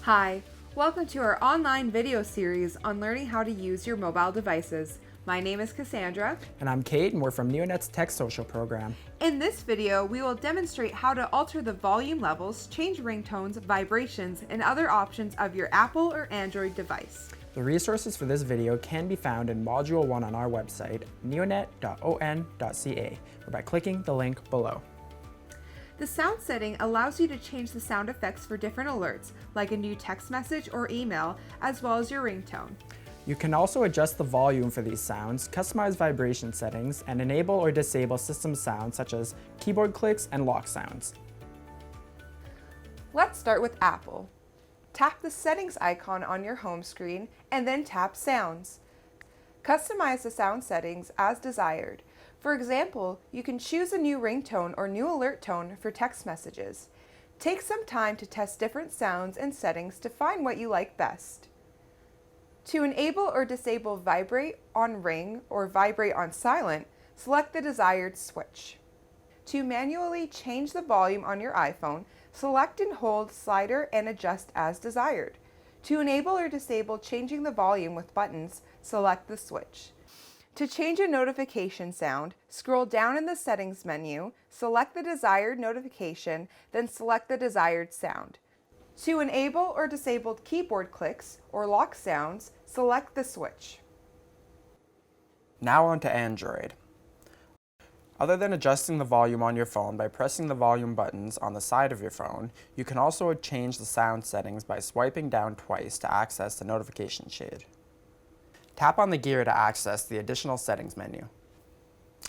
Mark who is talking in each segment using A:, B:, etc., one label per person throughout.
A: Hi, welcome to our online video series on learning how to use your mobile devices. My name is Cassandra.
B: And I'm Kate, and we're from Neonet's TechSocial program.
A: In this video, we will demonstrate how to alter the volume levels, change ringtones, vibrations, and other options of your Apple or Android device.
B: The resources for this video can be found in Module 1 on our website, neonet.on.ca, or by clicking the link below.
A: The sound setting allows you to change the sound effects for different alerts, like a new text message or email, as well as your ringtone.
B: You can also adjust the volume for these sounds, customize vibration settings, and enable or disable system sounds such as keyboard clicks and lock sounds.
A: Let's start with Apple. Tap the settings icon on your home screen and then tap Sounds. Customize the sound settings as desired. For example, you can choose a new ringtone or new alert tone for text messages. Take some time to test different sounds and settings to find what you like best. To enable or disable Vibrate on ring or Vibrate on silent, select the desired switch. To manually change the volume on your iPhone, select and hold slider and adjust as desired. To enable or disable changing the volume with buttons, select the switch. To change a notification sound, scroll down in the settings menu, select the desired notification, then select the desired sound. To enable or disable keyboard clicks or lock sounds, select the switch.
B: Now on to Android. Other than adjusting the volume on your phone by pressing the volume buttons on the side of your phone, you can also change the sound settings by swiping down twice to access the notification shade. Tap on the gear to access the additional settings menu.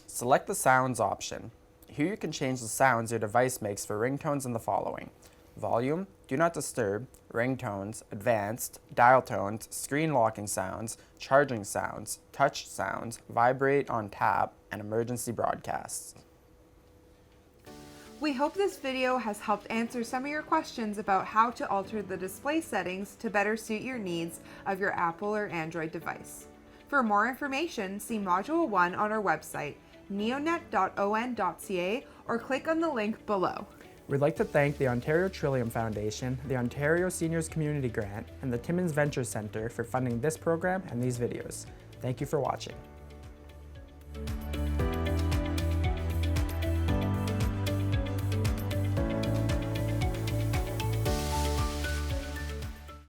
B: Select the sounds option. Here you can change the sounds your device makes for ringtones in the following: volume, do not disturb, ringtones, advanced, dial tones, screen locking sounds, charging sounds, touch sounds, vibrate on tap, and emergency broadcasts.
A: We hope this video has helped answer some of your questions about how to alter the display settings to better suit your needs of your Apple or Android device. For more information, see Module 1 on our website, neonet.on.ca, or click on the link below.
B: We'd like to thank the Ontario Trillium Foundation, the Ontario Seniors Community Grant, and the Timmins Venture Centre for funding this program and these videos. Thank you for watching.